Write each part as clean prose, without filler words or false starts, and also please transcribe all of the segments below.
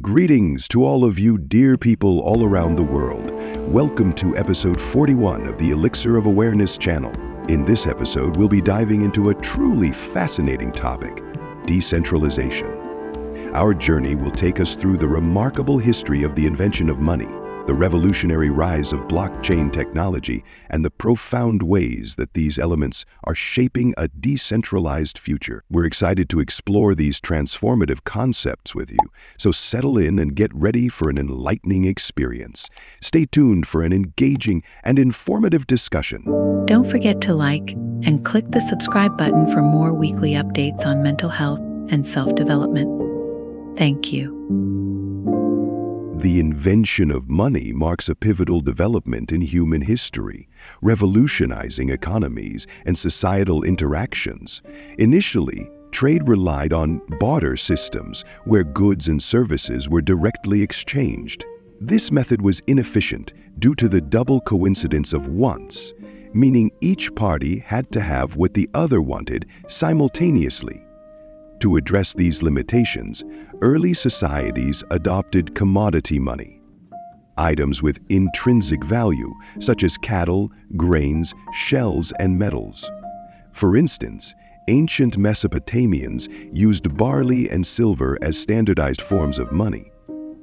Greetings to all of you dear people all around the world. Welcome to episode 41 of the Elixir of Awareness channel. In this episode, we'll be diving into a truly fascinating topic, decentralization. Our journey will take us through the remarkable history of the invention of money, the revolutionary rise of blockchain technology, and the profound ways that these elements are shaping a decentralized future. We're excited to explore these transformative concepts with you, so settle in and get ready for an enlightening experience. Stay tuned for an engaging and informative discussion. Don't forget to like and click the subscribe button for more weekly updates on mental health and self-development. Thank you. The invention of money marks a pivotal development in human history, revolutionizing economies and societal interactions. Initially, trade relied on barter systems where goods and services were directly exchanged. This method was inefficient due to the double coincidence of wants, meaning each party had to have what the other wanted simultaneously. To address these limitations, early societies adopted commodity money. Items with intrinsic value, such as cattle, grains, shells, and metals. For instance, ancient Mesopotamians used barley and silver as standardized forms of money.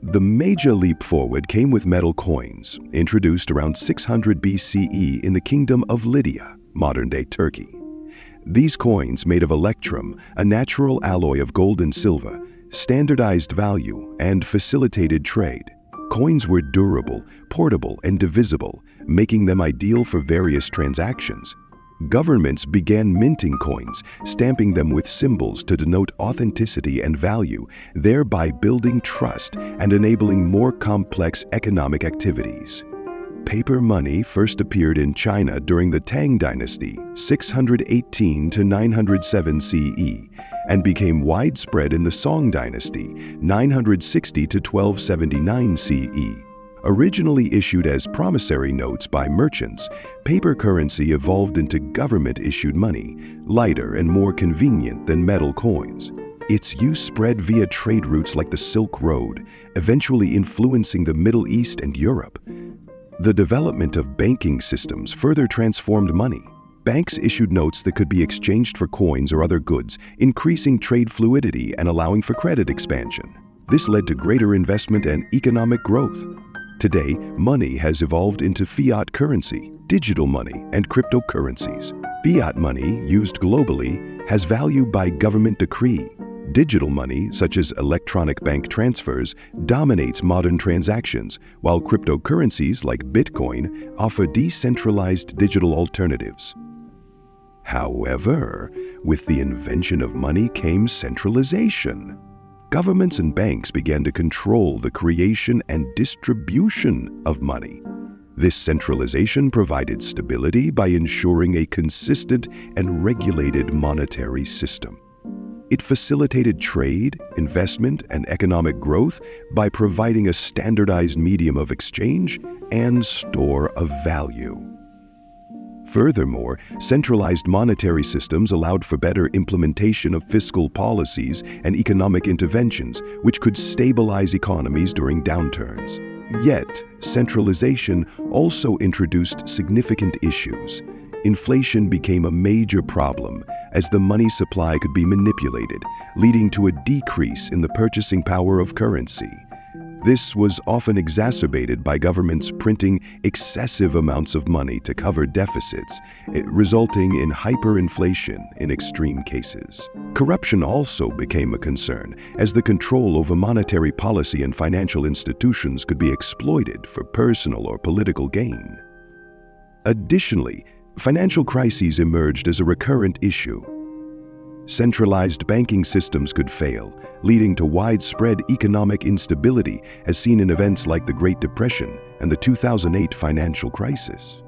The major leap forward came with metal coins, introduced around 600 BCE in the Kingdom of Lydia, modern-day Turkey. These coins, made of electrum, a natural alloy of gold and silver, standardized value and facilitated trade. Coins were durable, portable, and divisible, making them ideal for various transactions. Governments began minting coins, stamping them with symbols to denote authenticity and value, thereby building trust and enabling more complex economic activities. Paper money first appeared in China during the Tang Dynasty, 618 to 907 CE, and became widespread in the Song Dynasty, 960 to 1279 CE. Originally issued as promissory notes by merchants, paper currency evolved into government-issued money, lighter and more convenient than metal coins. Its use spread via trade routes like the Silk Road, eventually influencing the Middle East and Europe. The development of banking systems further transformed money. Banks issued notes that could be exchanged for coins or other goods, increasing trade fluidity and allowing for credit expansion. This led to greater investment and economic growth. Today, money has evolved into fiat currency, digital money, and cryptocurrencies. Fiat money, used globally, has value by government decree. Digital money, such as electronic bank transfers, dominates modern transactions, while cryptocurrencies like Bitcoin offer decentralized digital alternatives. However, with the invention of money came centralization. Governments and banks began to control the creation and distribution of money. This centralization provided stability by ensuring a consistent and regulated monetary system. It facilitated trade, investment, and economic growth by providing a standardized medium of exchange and store of value. Furthermore, centralized monetary systems allowed for better implementation of fiscal policies and economic interventions, which could stabilize economies during downturns. Yet, centralization also introduced significant issues. Inflation became a major problem as the money supply could be manipulated, leading to a decrease in the purchasing power of currency. This was often exacerbated by governments printing excessive amounts of money to cover deficits, resulting in hyperinflation in extreme cases. Corruption also became a concern, as the control over monetary policy and financial institutions could be exploited for personal or political gain. Additionally, financial crises emerged as a recurrent issue. Centralized banking systems could fail, leading to widespread economic instability as seen in events like the Great Depression and the 2008 financial crisis.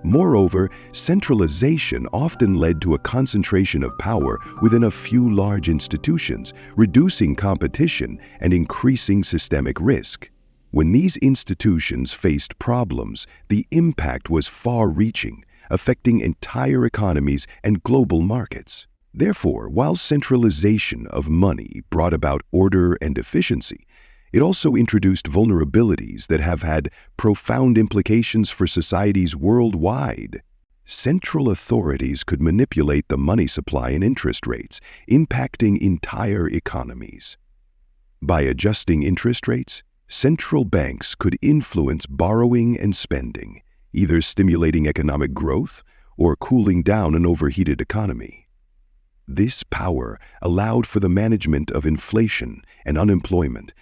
Moreover, centralization often led to a concentration of power within a few large institutions, reducing competition and increasing systemic risk. When these institutions faced problems, the impact was far-reaching, affecting entire economies and global markets. Therefore, while centralization of money brought about order and efficiency, It also introduced vulnerabilities that have had profound implications for societies worldwide. Central authorities could manipulate the money supply and interest rates, impacting entire economies. By adjusting interest rates, central banks could influence borrowing and spending, either stimulating economic growth or cooling down an overheated economy. This power allowed for the management of inflation and unemployment,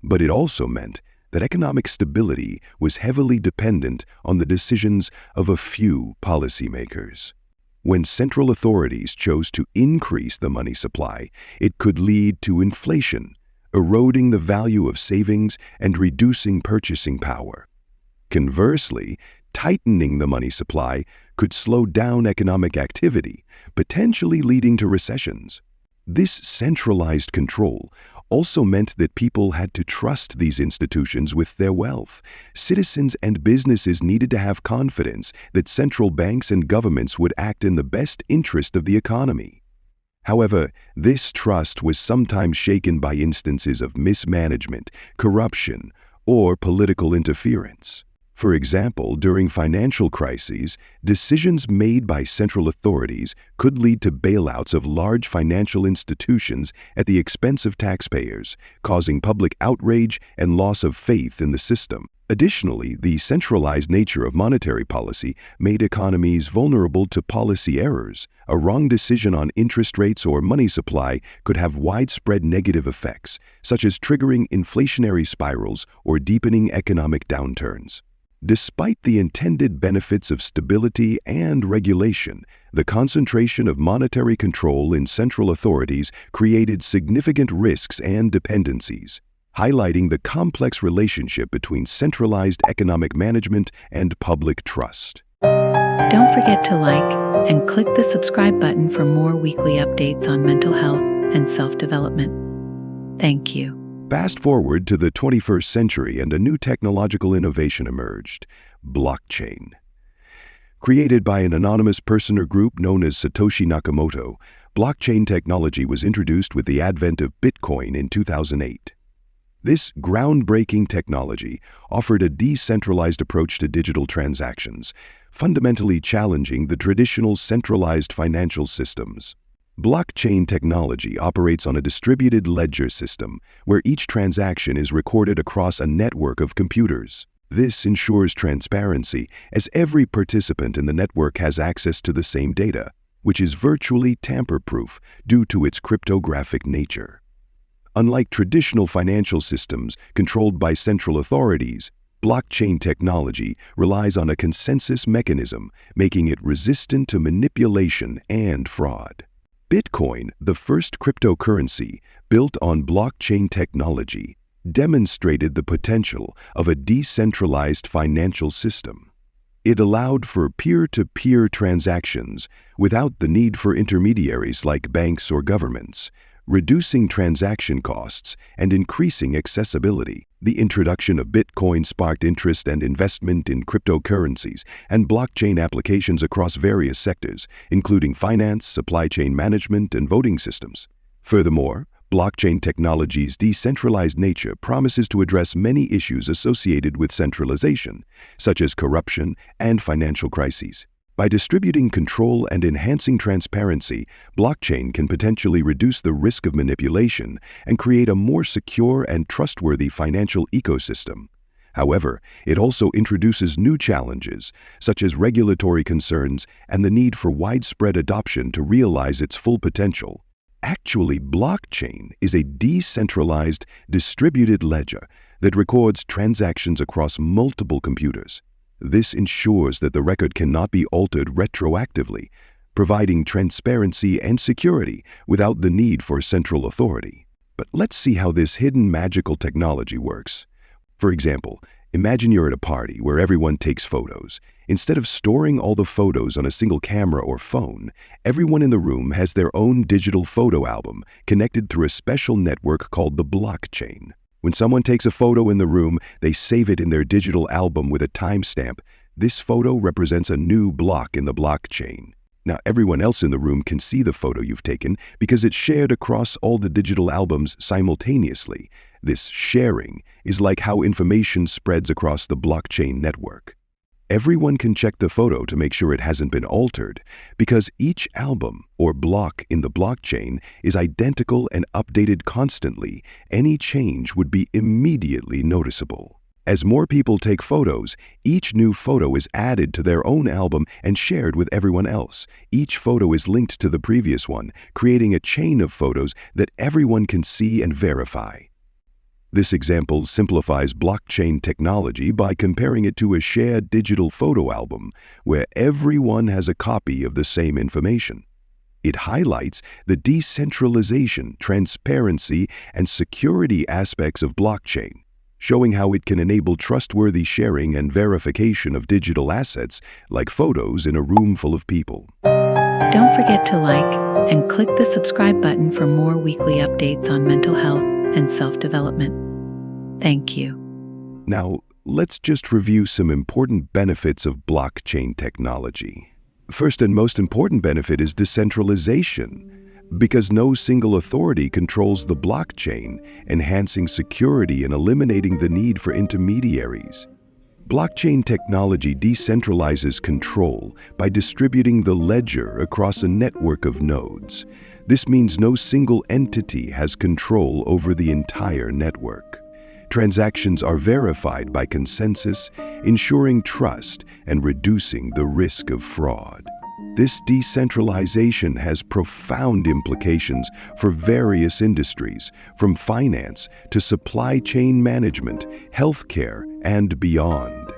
but it also meant that economic stability was heavily dependent on the decisions of a few policymakers. When central authorities chose to increase the money supply, it could lead to inflation, eroding the value of savings and reducing purchasing power. Conversely, tightening the money supply could slow down economic activity, potentially leading to recessions. This centralized control also meant that people had to trust these institutions with their wealth. Citizens and businesses needed to have confidence that central banks and governments would act in the best interest of the economy. However, this trust was sometimes shaken by instances of mismanagement, corruption, or political interference. For example, during financial crises, decisions made by central authorities could lead to bailouts of large financial institutions at the expense of taxpayers, causing public outrage and loss of faith in the system. Additionally, the centralized nature of monetary policy made economies vulnerable to policy errors. A wrong decision on interest rates or money supply could have widespread negative effects, such as triggering inflationary spirals or deepening economic downturns. Despite the intended benefits of stability and regulation, the concentration of monetary control in central authorities created significant risks and dependencies, highlighting the complex relationship between centralized economic management and public trust. Don't forget to like and click the subscribe button for more weekly updates on mental health and self-development. Thank you. Fast forward to the 21st century and a new technological innovation emerged: blockchain. Created by an anonymous person or group known as Satoshi Nakamoto, blockchain technology was introduced with the advent of Bitcoin in 2008. This groundbreaking technology offered a decentralized approach to digital transactions, fundamentally challenging the traditional centralized financial systems. Blockchain technology operates on a distributed ledger system where each transaction is recorded across a network of computers. This ensures transparency, as every participant in the network has access to the same data, which is virtually tamper-proof due to its cryptographic nature. Unlike traditional financial systems controlled by central authorities, blockchain technology relies on a consensus mechanism, making it resistant to manipulation and fraud. Bitcoin, the first cryptocurrency built on blockchain technology, demonstrated the potential of a decentralized financial system. It allowed for peer-to-peer transactions without the need for intermediaries like banks or governments, reducing transaction costs and increasing accessibility. The introduction of Bitcoin sparked interest and investment in cryptocurrencies and blockchain applications across various sectors, including finance, supply chain management, and voting systems. Furthermore, blockchain technology's decentralized nature promises to address many issues associated with centralization, such as corruption and financial crises. By distributing control and enhancing transparency, blockchain can potentially reduce the risk of manipulation and create a more secure and trustworthy financial ecosystem. However, it also introduces new challenges, such as regulatory concerns and the need for widespread adoption to realize its full potential. Actually, blockchain is a decentralized, distributed ledger that records transactions across multiple computers. This ensures that the record cannot be altered retroactively, providing transparency and security without the need for central authority. But let's see how this hidden magical technology works. For example, imagine you're at a party where everyone takes photos. Instead of storing all the photos on a single camera or phone, everyone in the room has their own digital photo album connected through a special network called the blockchain. When someone takes a photo in the room, they save it in their digital album with a timestamp. This photo represents a new block in the blockchain. Now, everyone else in the room can see the photo you've taken because it's shared across all the digital albums simultaneously. This sharing is like how information spreads across the blockchain network. Everyone can check the photo to make sure it hasn't been altered, because each album or block in the blockchain is identical and updated constantly. Any change would be immediately noticeable. As more people take photos, each new photo is added to their own album and shared with everyone else. Each photo is linked to the previous one, creating a chain of photos that everyone can see and verify. This example simplifies blockchain technology by comparing it to a shared digital photo album where everyone has a copy of the same information. It highlights the decentralization, transparency, and security aspects of blockchain, showing how it can enable trustworthy sharing and verification of digital assets like photos in a room full of people. Don't forget to like and click the subscribe button for more weekly updates on mental health and self-development. Thank you. Now, let's just review some important benefits of blockchain technology. First and most important benefit is decentralization, because no single authority controls the blockchain, enhancing security and eliminating the need for intermediaries. Blockchain technology decentralizes control by distributing the ledger across a network of nodes. This means no single entity has control over the entire network. Transactions are verified by consensus, ensuring trust and reducing the risk of fraud. This decentralization has profound implications for various industries, from finance to supply chain management, healthcare, and beyond.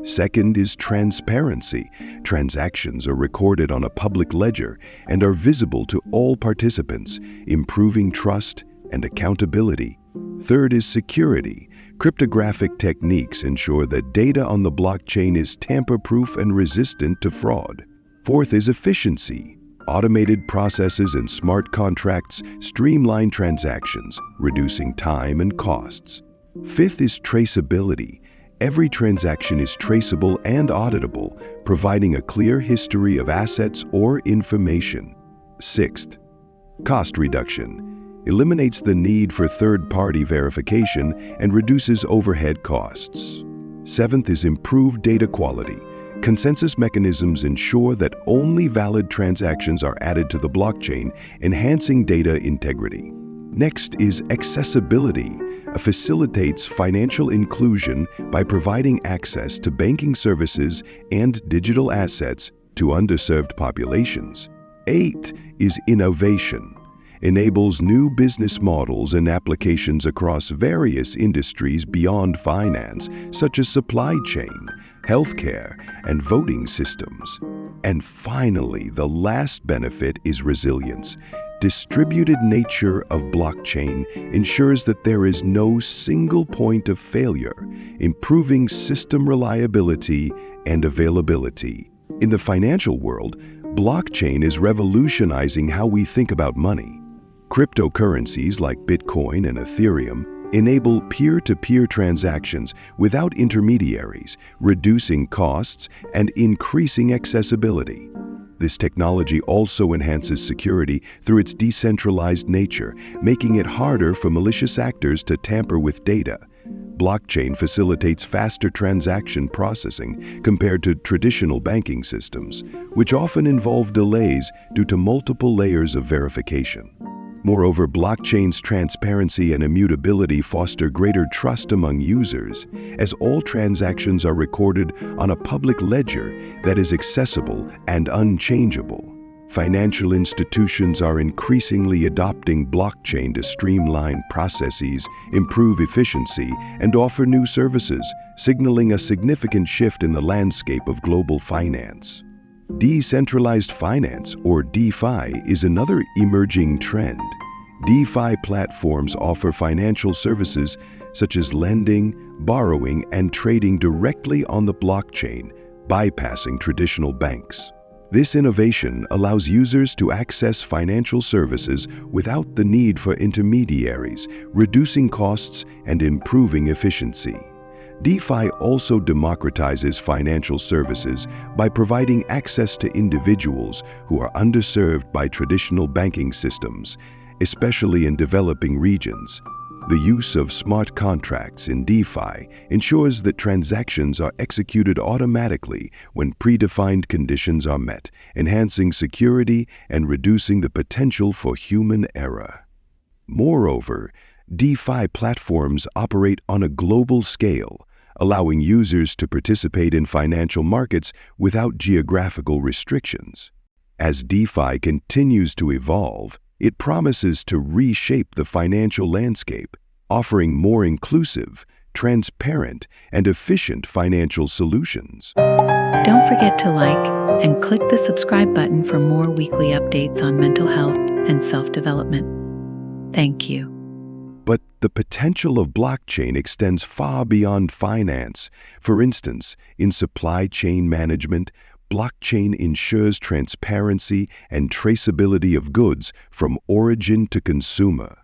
Second is transparency. Transactions are recorded on a public ledger and are visible to all participants, improving trust and accountability. Third is security. Cryptographic techniques ensure that data on the blockchain is tamper-proof and resistant to fraud. Fourth is efficiency. Automated processes and smart contracts streamline transactions, reducing time and costs. Fifth is traceability. Every transaction is traceable and auditable, providing a clear history of assets or information. Sixth, cost reduction. Eliminates the need for third-party verification and reduces overhead costs. Seventh is improved data quality. Consensus mechanisms ensure that only valid transactions are added to the blockchain, enhancing data integrity. Next is accessibility. It facilitates financial inclusion by providing access to banking services and digital assets to underserved populations. Eight is innovation. Enables new business models and applications across various industries beyond finance, such as supply chain, healthcare, and voting systems. And finally, the last benefit is resilience. Distributed nature of blockchain ensures that there is no single point of failure, improving system reliability and availability. In the financial world, blockchain is revolutionizing how we think about money. Cryptocurrencies like Bitcoin and Ethereum enable peer-to-peer transactions without intermediaries, reducing costs and increasing accessibility. This technology also enhances security through its decentralized nature, making it harder for malicious actors to tamper with data. Blockchain facilitates faster transaction processing compared to traditional banking systems, which often involve delays due to multiple layers of verification. Moreover, blockchain's transparency and immutability foster greater trust among users, as all transactions are recorded on a public ledger that is accessible and unchangeable. Financial institutions are increasingly adopting blockchain to streamline processes, improve efficiency, and offer new services, signaling a significant shift in the landscape of global finance. Decentralized finance, or DeFi, is another emerging trend. DeFi platforms offer financial services such as lending, borrowing, and trading directly on the blockchain, bypassing traditional banks. This innovation allows users to access financial services without the need for intermediaries, reducing costs and improving efficiency. DeFi also democratizes financial services by providing access to individuals who are underserved by traditional banking systems, especially in developing regions. The use of smart contracts in DeFi ensures that transactions are executed automatically when predefined conditions are met, enhancing security and reducing the potential for human error. Moreover, DeFi platforms operate on a global scale, allowing users to participate in financial markets without geographical restrictions. As DeFi continues to evolve, it promises to reshape the financial landscape, offering more inclusive, transparent, and efficient financial solutions. Don't forget to like and click the subscribe button for more weekly updates on mental health and self-development. Thank you. But the potential of blockchain extends far beyond finance. For instance, in supply chain management, blockchain ensures transparency and traceability of goods from origin to consumer.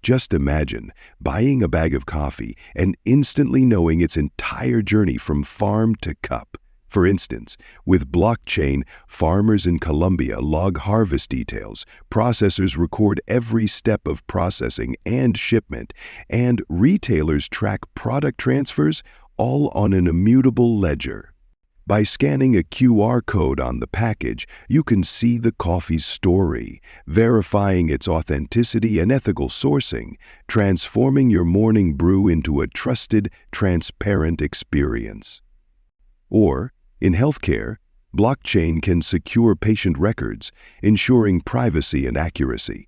Just imagine buying a bag of coffee and instantly knowing its entire journey from farm to cup. For instance, with blockchain, farmers in Colombia log harvest details, processors record every step of processing and shipment, and retailers track product transfers, all on an immutable ledger. By scanning a QR code on the package, you can see the coffee's story, verifying its authenticity and ethical sourcing, transforming your morning brew into a trusted, transparent experience. Or, in healthcare, blockchain can secure patient records, ensuring privacy and accuracy.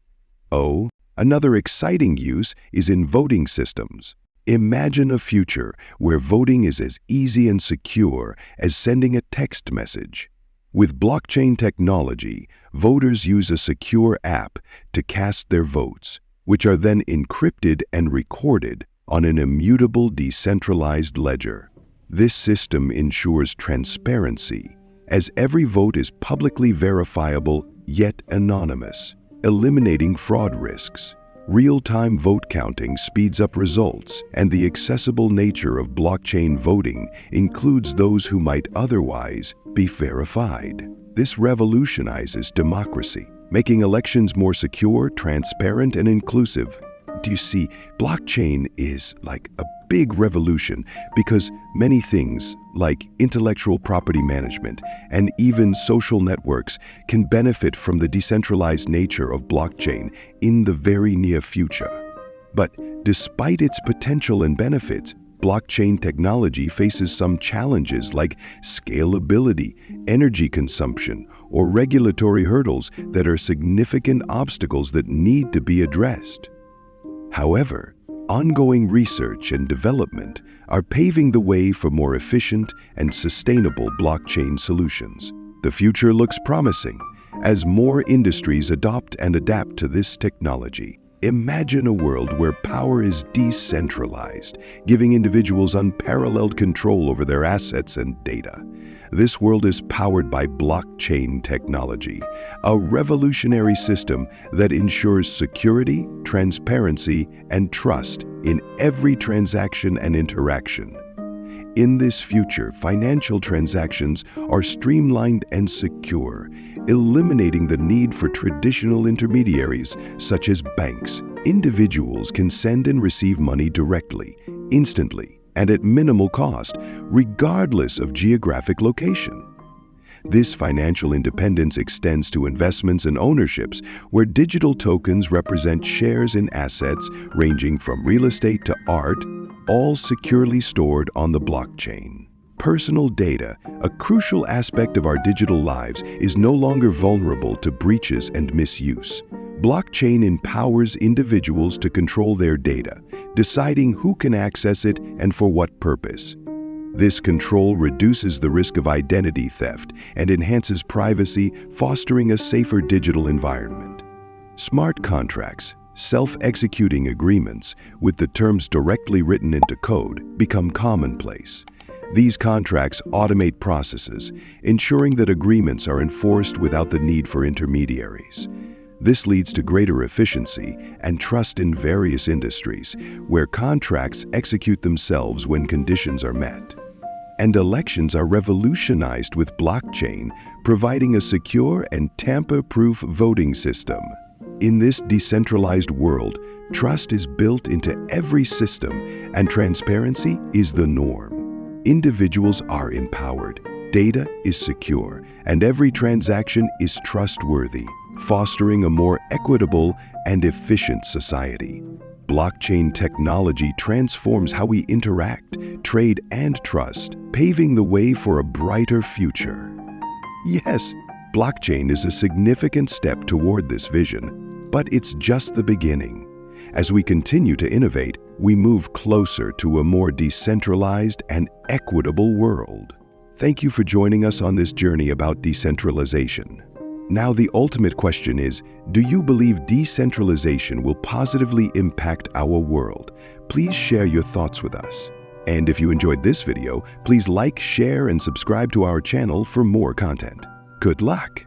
Oh, another exciting use is in voting systems. Imagine a future where voting is as easy and secure as sending a text message. With blockchain technology, voters use a secure app to cast their votes, which are then encrypted and recorded on an immutable decentralized ledger. This system ensures transparency, as every vote is publicly verifiable yet anonymous, eliminating fraud risks. Real-time vote counting speeds up results, and the accessible nature of blockchain voting includes those who might otherwise be verified. This revolutionizes democracy, making elections more secure, transparent, and inclusive. Do you see, blockchain is like a big revolution because many things like intellectual property management and even social networks can benefit from the decentralized nature of blockchain in the very near future. But despite its potential and benefits, blockchain technology faces some challenges like scalability, energy consumption, or regulatory hurdles that are significant obstacles that need to be addressed. However, ongoing research and development are paving the way for more efficient and sustainable blockchain solutions. The future looks promising as more industries adopt and adapt to this technology. Imagine a world where power is decentralized, giving individuals unparalleled control over their assets and data. This world is powered by blockchain technology, a revolutionary system that ensures security, transparency, and trust in every transaction and interaction. In this future, financial transactions are streamlined and secure, eliminating the need for traditional intermediaries such as banks. Individuals can send and receive money directly, instantly, and at minimal cost, regardless of geographic location. This financial independence extends to investments and ownerships, where digital tokens represent shares in assets ranging from real estate to art, all securely stored on the blockchain. Personal data, a crucial aspect of our digital lives, is no longer vulnerable to breaches and misuse. Blockchain empowers individuals to control their data, deciding who can access it and for what purpose. This control reduces the risk of identity theft and enhances privacy, fostering a safer digital environment. Smart contracts, self-executing agreements with the terms directly written into code, become commonplace. These contracts automate processes, ensuring that agreements are enforced without the need for intermediaries. This leads to greater efficiency and trust in various industries, where contracts execute themselves when conditions are met. And elections are revolutionized with blockchain, providing a secure and tamper-proof voting system. In this decentralized world, trust is built into every system and transparency is the norm. Individuals are empowered, data is secure, and every transaction is trustworthy, fostering a more equitable and efficient society. Blockchain technology transforms how we interact, trade, and trust, paving the way for a brighter future. Yes, blockchain is a significant step toward this vision, but it's just the beginning. As we continue to innovate, we move closer to a more decentralized and equitable world. Thank you for joining us on this journey about decentralization. Now, the ultimate question is, do you believe decentralization will positively impact our world? Please share your thoughts with us. And if you enjoyed this video, please like, share, and subscribe to our channel for more content. Good luck!